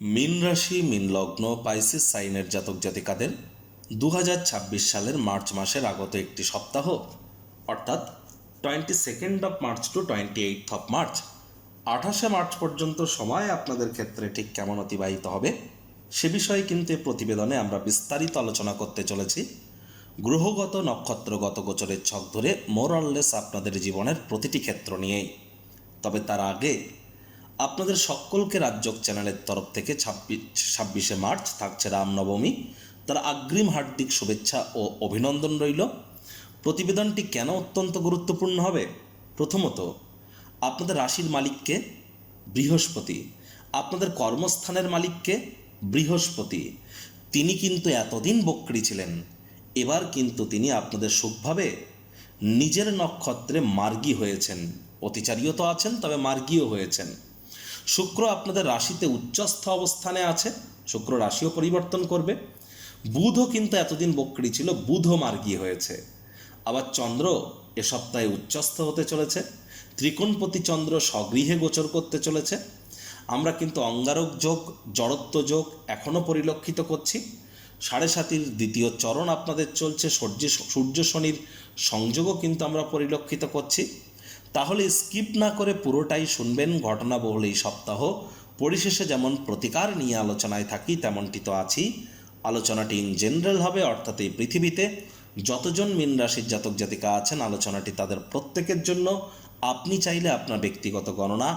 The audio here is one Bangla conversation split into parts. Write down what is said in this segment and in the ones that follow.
মীন রাশি, মীন লগ্ন, পাইসিস সাইনের জাতক জাতিকাদের 2026 সালের মার্চ মাসের আগত একটি সপ্তাহ অর্থাৎ 22nd মার্চ টু 28 মার্চ 28শে মার্চ পর্যন্ত সময় আপনাদের ক্ষেত্রে ঠিক কেমন অতিবাহিত হবে সে বিষয়ে কিন্তু এই প্রতিবেদনে আমরা বিস্তারিত আলোচনা করতে চলেছি। গ্রহগত নক্ষত্রগত গোচরের ছক ধরে মোরঅললেস আপনাদের জীবনের প্রতিটি ক্ষেত্র নিয়েই। তবে তার আগে আপনাদের সকলকে রাজযোগ চ্যানেলের তরফ থেকে 26শে মার্চ থাকছে রামনবমী, তার অগ্রিম হার্দিক শুভেচ্ছা ও অভিনন্দন রইল। প্রতিবেদনটি কেন অত্যন্ত গুরুত্বপূর্ণ হবে? প্রথমত, আপনাদের রাশির মালিককে বৃহস্পতি, আপনাদের কর্মস্থানের মালিককে বৃহস্পতি। তিনি কিন্তু এতদিন বক্রী ছিলেন, এবার কিন্তু তিনি আপনাদের সুখভাবে নিজের নক্ষত্রে মার্গী হয়েছেন। অতিচারীও তো আছেন, তবে মার্গীও হয়েছেন। শুক্র আপনাদের রাশিতে উচ্চস্থ অবস্থানে আছে, শুক্র রাশিও পরিবর্তন করবে। বুধও কিন্তু এতদিন বক্রী ছিল, বুধও মার্গী হয়েছে। আবার চন্দ্র এ সপ্তাহে উচ্চস্থ হতে চলেছে, ত্রিকোণপতি চন্দ্র স্বগৃহে গোচর করতে চলেছে। আমরা কিন্তু অঙ্গারক যোগ, জড়ত্ব যোগ এখনও পরিলক্ষিত করছি। 7.5 দ্বিতীয় চরণ আপনাদের চলছে, সূর্য শনির সংযোগও কিন্তু আমরা পরিলক্ষিত করছি। তাহলে স্কিপ না করে পুরোটাই শুনবেন। ঘটনাবহুল এই সপ্তাহ, পরিশেষে যেমন প্রতিকার নিয়ে আলোচনায় থাকি তেমনটি তো আছি। আলোচনাটি ইন জেনারেল হবে, অর্থাৎ এই পৃথিবীতে যতজন মীন রাশির জাতক জাতিকা আছেন আলোচনাটি তাদের প্রত্যেকের জন্য। আপনি চাইলে আপনার ব্যক্তিগত গণনা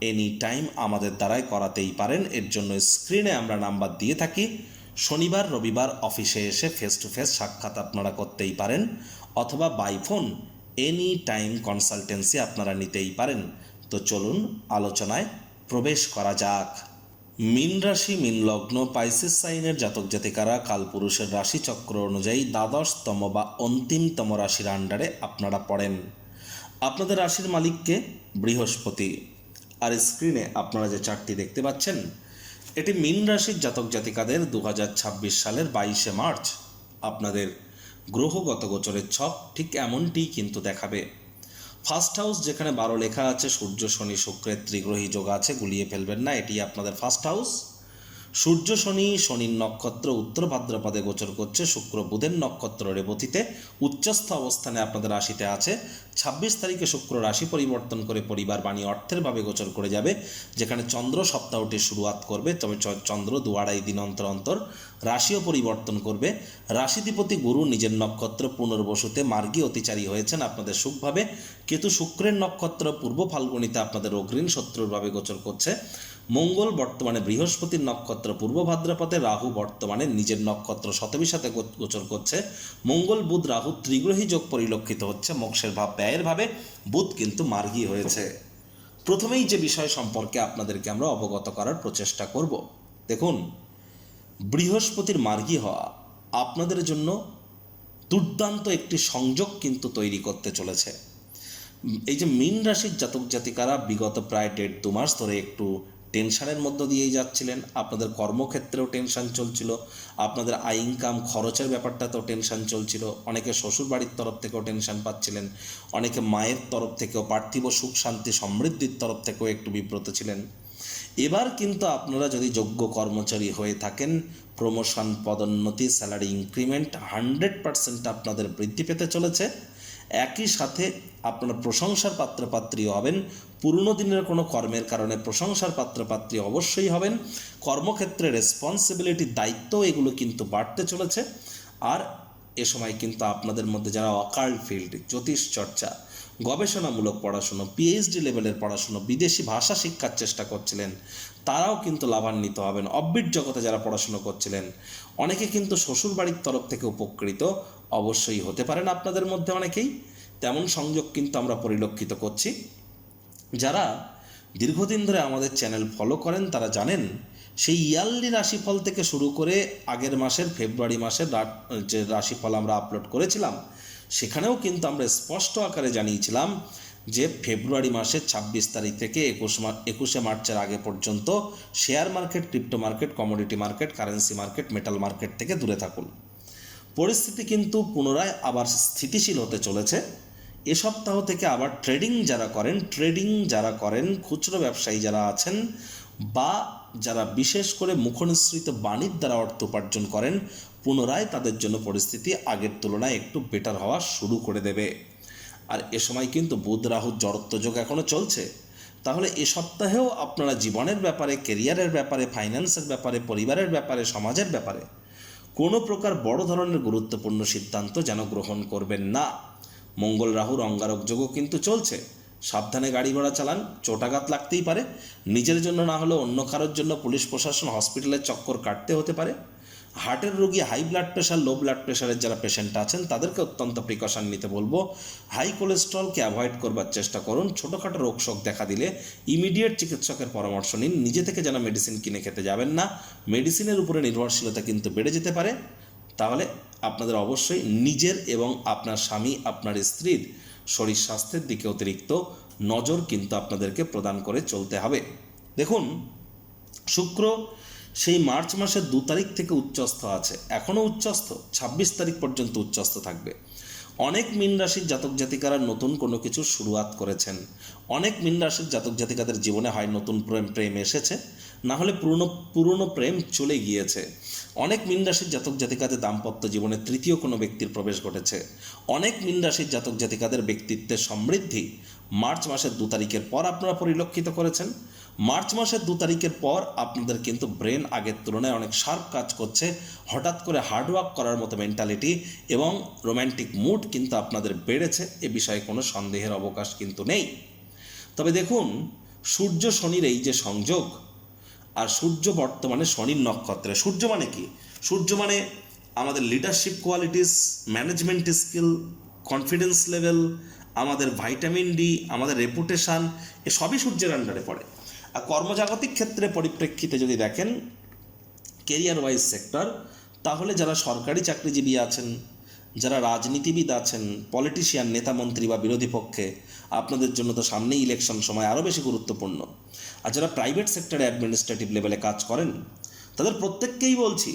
এনি টাইম আমাদের দ্বারাই করাতেই পারেন। এর জন্য স্ক্রিনে আমরা নাম্বার দিয়ে থাকি। শনিবার রবিবার অফিসে এসে ফেস টু ফেস সাক্ষাৎ আপনারা করতেই পারেন, অথবা by phone any time consultancy আপনারা নিতেই পারেন। তো চলুন আলোচনায় প্রবেশ করা যাক। মীন রাশি, মীন লগ্ন, পাইসিস সাইনের জাতক জাতিকারা কালপুরুষের রাশিচক্র অনুযায়ী দ্বাদশতম বা অন্তিমতম রাশির আন্ডারে আপনারা পড়েন। আপনাদের রাশির মালিককে বৃহস্পতি। আর স্ক্রিনে আপনারা যে চার্টটি দেখতে পাচ্ছেন, এটি মীন রাশির জাতক জাতিকাদের 2026 সালের 22শে মার্চ আপনাদের গ্রহগত গোচরের ছক ঠিক এমনটিই কিন্তু দেখাবে। ফার্স্ট হাউস যেখানে 12 লেখা আছে, সূর্য শনি শুক্রের ত্রিগ্রহী যোগ আছে, গুলিয়ে ফেলবেন না, এটি আপনাদের ফার্স্ট হাউস। সূর্য শনির নক্ষত্র উত্তর ভাদ্রপদে গোচর করছে, শুক্র বুধের নক্ষত্র রেবতীতে উচ্চস্থ অবস্থানে আপনাদের রাশিতে আছে। 26 তারিখে শুক্র রাশি পরিবর্তন করে পরিবার বাণী অর্থের ভাবে গোচর করে যাবে, যেখানে চন্দ্র সপ্তাহটি শুরুয়াত করবে। তবে চন্দ্র 2-2.5 দিন অন্তর অন্তর রাশিও পরিবর্তন করবে। রাশিধিপতি গুরু নিজের নক্ষত্র পুনর্বসুতে মার্গী অতিচারী হয়েছেন আপনাদের সুখভাবে। কেতু শুক্রের নক্ষত্র পূর্ব ফাল্গুনিতে আপনাদের অগ্রীণ শত্রুর ভাবে গোচর করছে। মঙ্গল বর্তমানে বৃহস্পতির নক্ষত্র পূর্ব ভাদ্রপদে, রাহু বর্তমানে নিজের নক্ষত্র শতবীর সাথে গোচর করছে। মঙ্গল বুধ রাহু ত্রিগ্রহী যোগ পরিলক্ষিত হচ্ছে, মোক্ষের ভাব ব্যয়ের ভাবে। বুধ কিন্তু মার্গী হয়েছে। প্রথমেই যে বিষয় সম্পর্কে আপনাদেরকে আমরা অবগত করার প্রচেষ্টা করব, দেখুন, বৃহস্পতির মার্গী হওয়া আপনাদের জন্য দুর্দান্ত একটি সংযোগ কিন্তু তৈরি করতে চলেছে। এই যে মীন রাশির জাতক জাতিকারা বিগত প্রায় 1.5-2 মাস ধরে একটু টেনশনের মধ্য দিয়েই যাচ্ছিলেন। আপনাদের কর্মক্ষেত্রেও টেনশন চলছিল, আপনাদের আয় ইনকাম খরচের ব্যাপারটাতেও টেনশন চলছিল, অনেকে শ্বশুর বাড়ির তরফ থেকেও টেনশন পাচ্ছিলেন, অনেকে মায়ের তরফ থেকেও, পার্থিব সুখ শান্তি সমৃদ্ধির তরফ থেকেও একটু বিব্রত ছিলেন। এবার কিন্তু আপনারা যদি যোগ্য কর্মচারী হয়ে থাকেন, প্রমোশন, পদোন্নতি, স্যালারি ইনক্রিমেন্ট 100% আপনাদের বৃদ্ধি পেতে চলেছে। একই সাথে আপনারা প্রশংসার পাত্রপাত্রী হবেন। পুরনো দিনের কোনো কর্মের কারণে প্রশংসার পাত্রপাত্রী অবশ্যই হবেন। কর্মক্ষেত্রে রেসপন্সিবিলিটি, দায়িত্ব এগুলো কিন্তু বাড়তে চলেছে। আর এ সময় কিন্তু আপনাদের মধ্যে যারা অকাল্ট ফিল্ড, জ্যোতিষ চর্চা, গবেষণামূলক পড়াশুনো, পিএইচডি লেভেলের পড়াশুনো, বিদেশি ভাষা শিক্ষার চেষ্টা করছিলেন, তারাও কিন্তু লাভান্বিত হবেন। অববিট জগতে যারা পড়াশুনো করছিলেন, অনেকে কিন্তু শ্বশুরবাড়ির তরফ থেকে উপকৃত অবশ্যই হতে পারেন আপনাদের মধ্যে অনেকেই। তেমন সংযোগ কিন্তু আমরা পরিলক্ষিত করছি। যারা দীর্ঘদিন ধরে আমাদের চ্যানেল ফলো করেন তারা জানেন, সেই ইয়ারলি রাশিফল থেকে শুরু করে আগের মাসের ফেব্রুয়ারি মাসের যে রাশিফল আমরা আপলোড করেছিলাম, সেখানেও কিন্তু আমরা স্পষ্ট আকারে জানিয়েছিলাম যে ফেব্রুয়ারি মাসের 26 তারিখ থেকে 21শে মার্চের আগে পর্যন্ত share market, crypto market, commodity market, currency market, metal market থেকে দূরে থাকুন। পরিস্থিতি কিন্তু পুনরায় আবার স্থিতিশীল হতে চলেছে। এ সপ্তাহ থেকে আবার ট্রেডিং যারা করেন, খুচরো ব্যবসায়ী যারা আছেন বা যারা বিশেষ করে মুখনিসৃত বাণীর দ্বারা অর্থ উপার্জন করেন, পুনরায় তাদের জন্য পরিস্থিতি আগের তুলনায় একটু বেটার হওয়া শুরু করে দেবে। আর এ সময় কিন্তু বুধ রাহুর জড়ত্ব যোগ এখনও চলছে। তাহলে এ সপ্তাহেও আপনারা জীবনের ব্যাপারে, কেরিয়ারের ব্যাপারে, ফাইন্যান্সের ব্যাপারে, পরিবারের ব্যাপারে, সমাজের ব্যাপারে কোনো প্রকার বড় ধরনের গুরুত্বপূর্ণ সিদ্ধান্ত যেন গ্রহণ করবেন না। মঙ্গল রাহুর অঙ্গারক যোগও কিন্তু চলছে। সাবধানে গাড়ি ঘোড়া চালান, চোটাঘাত লাগতেই পারে। নিজের জন্য না হলেও অন্য কারোর জন্য পুলিশ প্রশাসন, হসপিটালের চক্কর কাটতে হতে পারে। হার্টের রোগী, high blood pressure, low blood প্রেশারের যারা পেশেন্ট আছেন তাদেরকে অত্যন্ত প্রিকশন নিতে বলবো। হাই কোলেস্ট্রলকে অ্যাভয়েড করবার চেষ্টা করুন। ছোটোখাটো রোগ শোক দেখা দিলে ইমিডিয়েট চিকিৎসকের পরামর্শ নিন। নিজে থেকে যেন মেডিসিন কিনে খেতে যাবেন না। মেডিসিনের উপরে নির্ভরশীলতা কিন্তু বেড়ে যেতে পারে। তাহলে আপনাদের অবশ্যই নিজের এবং আপনার স্বামী, আপনার স্ত্রীর শরীর স্বাস্থ্যের দিকে অতিরিক্ত নজর কিন্তু আপনাদেরকে প্রদান করে চলতে হবে। দেখুন, শুক্র সেই মার্চ মাসের 2 তারিখ থেকে উচ্চস্থ আছে, এখনও উচ্চস্থ, 26 তারিখ পর্যন্ত উচ্চস্থ থাকবে। অনেক মীন রাশির জাতক জাতিকারা নতুন কোনো কিছু শুরুয়াত করেছেন। অনেক মীন রাশির জাতক জাতিকাদের জীবনে হয় নতুন প্রেম এসেছে, না হলে পুরনো প্রেম চলে গিয়েছে। অনেক মীন রাশির জাতক জাতিকাদের দাম্পত্য জীবনে তৃতীয় কোনো ব্যক্তির প্রবেশ ঘটেছে। অনেক মীন রাশির জাতক জাতিকাদের ব্যক্তিত্বের সমৃদ্ধি মার্চ মাসের 2 তারিখের পর আপনারা পরিলক্ষিত করেছেন। মার্চ মাসের 2 তারিখের পর আপনাদের কিন্তু ব্রেন আগের তুলনায় অনেক শার্প কাজ করছে। হঠাৎ করে হার্ডওয়ার্ক করার মতো মেন্টালিটি এবং রোম্যান্টিক মুড কিন্তু আপনাদের বেড়েছে, এ বিষয়ে কোনো সন্দেহের অবকাশ কিন্তু নেই। তবে দেখুন, সূর্য শনির এই যে সংযোগ, আর সূর্য বর্তমানে শনির নক্ষত্রে। সূর্য মানে কি? সূর্য মানে আমাদের leadership qualities, management skill, confidence level, আমাদের ভাইটামিন ডি, আমাদের রেপুটেশান, এ সবই সূর্যের আন্ডারে পড়ে। আর কর্মজাগতিক ক্ষেত্রে পরিপ্রেক্ষিতে যদি দেখেন কেরিয়ার ওয়াইজ সেক্টর, তাহলে যারা সরকারি চাকরিজীবী আছেন, যারা রাজনীতিবিদ আছেন, পলিটিশিয়ান, নেতা মন্ত্রী বা বিরোধী পক্ষে, আপনাদের জন্য তো সামনেই ইলেকশন সময় আরও বেশি গুরুত্বপূর্ণ। আর যারা প্রাইভেট সেক্টরে অ্যাডমিনিস্ট্রেটিভ লেভেলে কাজ করেন, তাদের প্রত্যেককেই বলছি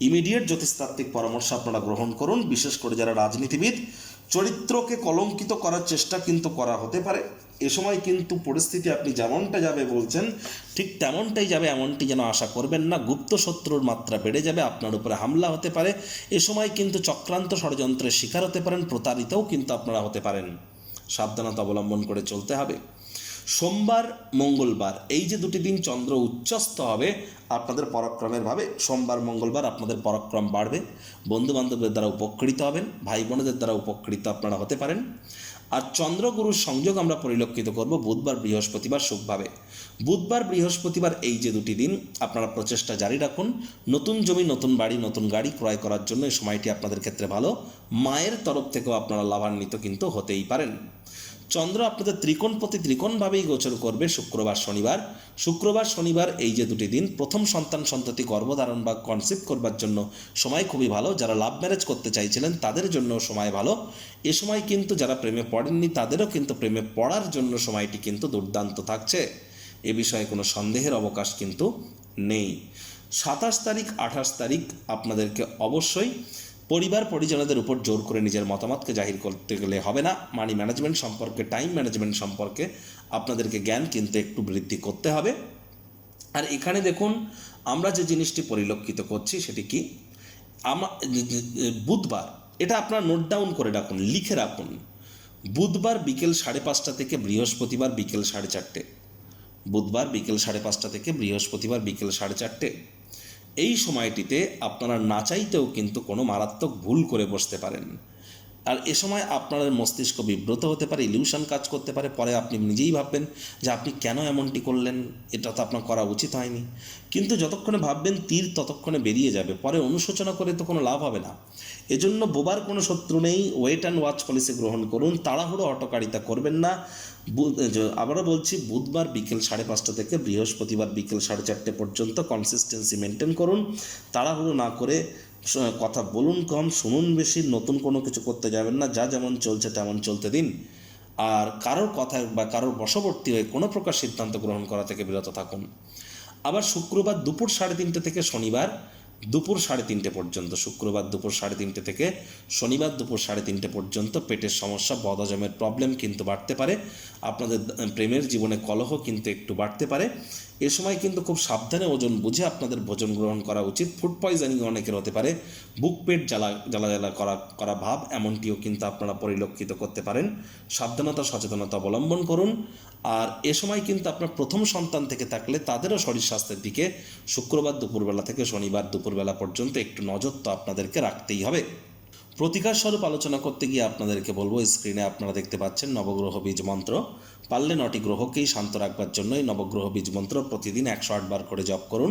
ইমিডিয়েট জ্যোতিষতাত্ত্বিক পরামর্শ আপনারা গ্রহণ করুন। বিশেষ করে যারা রাজনীতিবিদ, চরিত্রকে কলঙ্কিত করার চেষ্টা কিন্তু করা হতে পারে। এ সময় কিন্তু পরিস্থিতি আপনি যেমনটা যাবে বলছেন ঠিক তেমনটাই যাবে, এমনটি যেন আশা করবেন না। গুপ্ত শত্রুর মাত্রা বেড়ে যাবে, আপনার উপরে হামলা হতে পারে। এ সময় কিন্তু চক্রান্ত ষড়যন্ত্রের শিকার হতে পারেন, প্রতারিতও কিন্তু আপনারা হতে পারেন। সাবধানতা অবলম্বন করে চলতে হবে। সোমবার, মঙ্গলবার এই যে 2টি দিন চন্দ্র উচ্চস্থ হবে আপনাদের পরাক্রমের ভাবে। সোমবার, মঙ্গলবার আপনাদের পরাক্রম বাড়বে, বন্ধুবান্ধবদের দ্বারা উপকৃত হবেন, ভাই বোনদের দ্বারা উপকৃত আপনারা হতে পারেন। আর চন্দ্রগুরুর সংযোগ আমরা পরিলক্ষিত করব বুধবার, বৃহস্পতিবার শুভভাবে। বুধবার, বৃহস্পতিবার এই যে 2টি দিন আপনারা প্রচেষ্টা জারি রাখুন। নতুন জমি, নতুন বাড়ি, নতুন গাড়ি ক্রয় করার জন্য এই সময়টি আপনাদের ক্ষেত্রে ভালো। মায়ের তরফ থেকেও আপনারা লাভান্বিত কিন্তু হতেই পারেন। চন্দ্র আপনাদের ত্রিকোণপতি, ত্রিকোণভাবেই গোচর করবে শুক্রবার, শনিবার। শুক্রবার, শনিবার এই যে 2টি দিন প্রথম সন্তান সন্ততি গর্ভধারণ বা কনসিভ করবার জন্য সময় খুবই ভালো। যারা লাভ ম্যারেজ করতে চাইছিলেন তাদের জন্য সময় ভালো। এ সময় কিন্তু যারা প্রেমে পড়েননি তাদেরও কিন্তু প্রেমে পড়ার জন্য সময়টি কিন্তু দুর্দান্ত থাকছে, এ বিষয়ে কোনো সন্দেহের অবকাশ কিন্তু নেই। 27 তারিখ, 28 তারিখ আপনাদেরকে অবশ্যই পরিবার পরিজনদের উপর জোর করে নিজের মতামতকে জাহির করতে গেলে হবে না। মানি ম্যানেজমেন্ট সম্পর্কে, টাইম ম্যানেজমেন্ট সম্পর্কে আপনাদেরকে জ্ঞান কিন্তু একটু বৃদ্ধি করতে হবে। আর এখানে দেখুন, আমরা যে জিনিসটি পরিলক্ষিত করছি সেটি কি, বুধবার, এটা আপনারা নোট ডাউন করে রাখুন, লিখে রাখুন। বুধবার বিকেল 5:30 থেকে বৃহস্পতিবার বিকেল 4:30, বুধবার বিকেল 5:30 থেকে বৃহস্পতিবার বিকেল 4:30, এই সময়টিতে আপনারা না চাইতেও কিন্তু কোনো মারাত্মক ভুল করে বসতে পারেন। আর এ সময় আপনার মস্তিষ্ক বিব্রত হতে পারে, ইলিউশন কাজ করতে পারে। পরে আপনি নিজেই ভাববেন যে আপনি কেন এমনটি করলেন, এটা তো আপনার করা উচিত হয়নি। কিন্তু যতক্ষণে ভাববেন তীর ততক্ষণে বেরিয়ে যাবে, পরে অনুশোচনা করে তো কোনো লাভ হবে না। এজন্য বোবার কোনো শত্রু নেই, ওয়েট অ্যান্ড ওয়াচ পলিসি গ্রহণ করুন, তাড়াহুড়ো হটকারিতা করবেন না। আবারও বলছি, বুধবার বিকেল 5:30 থেকে বৃহস্পতিবার বিকেল 4:30 পর্যন্ত কনসিস্টেন্সি মেনটেন করুন। তাড়াহুড়ো না করে কথা বলুন কম, শুনুন বেশি, নতুন কোনো কিছু করতে যাবেন না। যা যেমন চলছে তেমন চলতে দিন। আর কারোর কথায় বা কারোর বশবর্তী হয়ে কোনো প্রকার সিদ্ধান্ত গ্রহণ করা থেকে বিরত থাকুন। আবার শুক্রবার দুপুর 3:30 থেকে শনিবার দুপুর 3:30 পর্যন্ত, শুক্রবার দুপুর 3:30 থেকে শনিবার দুপুর 3:30 পর্যন্ত পেটের সমস্যা, বদহজমের প্রবলেম কিন্তু বাড়তে পারে। আপনাদের প্রেমের জীবনে কলহ কিন্তু একটু বাড়তে পারে। এ সময় কিন্তু খুব সাবধানে ওজন বুঝে আপনাদের ভোজন গ্রহণ করা উচিত। ফুড পয়জনিং অনেকের হতে পারে, বুক পেট জ্বালা করা ভাব, এমনটিও কিন্তু আপনারা পরিলক্ষিত করতে পারেন। সাবধানতা সচেতনতা অবলম্বন করুন। আর এ সময় কিন্তু আপনার প্রথম সন্তান থেকে থাকলে তাদেরও শরীর স্বাস্থ্যের দিকে শুক্রবার দুপুরবেলা থেকে শনিবার দুপুরবেলা পর্যন্ত একটু নজর তো আপনাদেরকে রাখতেই হবে। প্রতিকার স্বরূপ আলোচনা করতে গিয়ে আপনাদেরকে বলবো, স্ক্রিনে আপনারা দেখতে পাচ্ছেন নবগ্রহ বীজ মন্ত্র। পারলে 9টি গ্রহকেই শান্ত রাখবার জন্যই নবগ্রহ বীজ মন্ত্র প্রতিদিন 108 বার করে জপ করুন।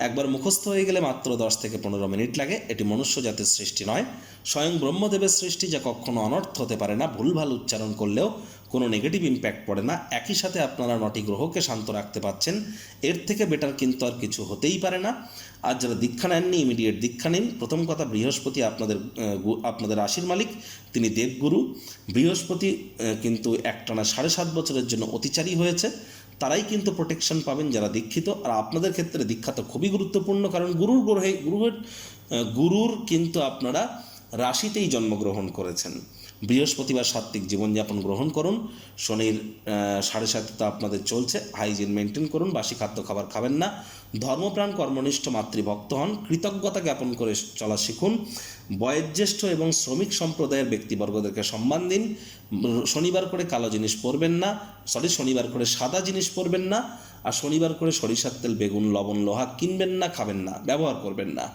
একবার মুখস্থ হয়ে গেলে মাত্র 10 থেকে 15 মিনিট লাগে। এটি মনুষ্য জাতির সৃষ্টি নয়, স্বয়ং ব্রহ্মদেবের সৃষ্টি, যা কখনো অনর্থ হতে পারে না। ভুলভাল উচ্চারণ করলেও কোনো নেগেটিভ ইম্প্যাক্ট পড়ে না। একই সাথে আপনারা 9টি গ্রহকে শান্ত রাখতে পারছেন, এর থেকে বেটার কিন্তু আর কিছু হতেই পারে না। আর যারা দীক্ষা নেননি, ইমিডিয়েট দীক্ষা নিন। প্রথম কথা, বৃহস্পতি আপনাদের রাশির মালিক, তিনি দেবগুরু। বৃহস্পতি কিন্তু একটানা 7.5 বছরের জন্য অতিচারী হয়েছে। তারাই কিন্তু প্রোটেকশন পাবেন যারা দীক্ষিত। আর আপনাদের ক্ষেত্রে দীক্ষা তো খুবই গুরুত্বপূর্ণ, কারণ গুরুর কিন্তু আপনারা রাশিতেই জন্মগ্রহণ করেছেন। বৃহস্পতিবার সাত্ত্বিক জীবনযাপন গ্রহণ করুন। শনির 7.5 তো আপনাদের চলছে, হাইজিন মেনটেন করুন, বাসি খাদ্য খাবার খাবেন না। ধর্মপ্রাণ কর্মনিষ্ঠ মাতৃভক্ত হন, কৃতজ্ঞতা জ্ঞাপন করে চলা শিখুন। বয়োজ্যেষ্ঠ এবং শ্রমিক সম্প্রদায়ের ব্যক্তিবর্গদেরকে সম্মান দিন। শনিবার করে কালো জিনিস পরবেন না, শনিবার করে সাদা জিনিস পরবেন না। আর শনিবার করে সরিষার তেল, বেগুন, লবণ, লোহা কিনবেন না, খাবেন না, ব্যবহার করবেন না।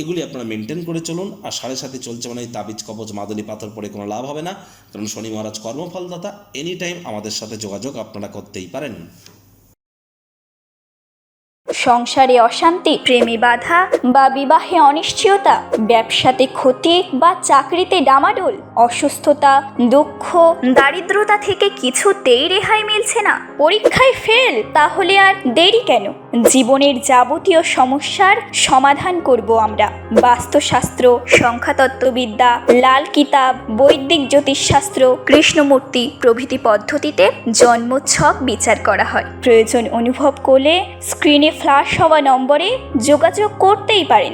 এগুলি আপনারা মেনটেন করে চলুন। আর 7.5 চলছে মানে তাবিজ কবচ মাদুলি পাথর পরে কোনো লাভ হবে না, কারণ শনি মহারাজ কর্মফলদাতা। এনি টাইম আমাদের সাথে যোগাযোগ আপনারা করতেই পারেন। সংসারে অশান্তি, প্রেমে বাধা বা বিবাহে অনিশ্চয়তা, ব্যবসাতে ক্ষতি বা চাকরিতে ডামাডোল, অসুস্থতা, দুঃখ, দারিদ্রতা থেকে কিছুতেই রেহাই মিলছে না, পরীক্ষায় ফেল, তাহলে আর দেরি কেন? জীবনের যাবতীয় সমস্যার সমাধান করব আমরা। বাস্তুশাস্ত্র, সংখ্যাতত্ত্ববিদ্যা, লাল কিতাব, বৈদিক জ্যোতিষশাস্ত্র, কৃষ্ণমূর্তি প্রভৃতি পদ্ধতিতে জন্মছক বিচার করা হয়। প্রয়োজন অনুভব করলে স্ক্রিনে ফ্ল্যাশ হওয়া নম্বরে যোগাযোগ করতেই পারেন।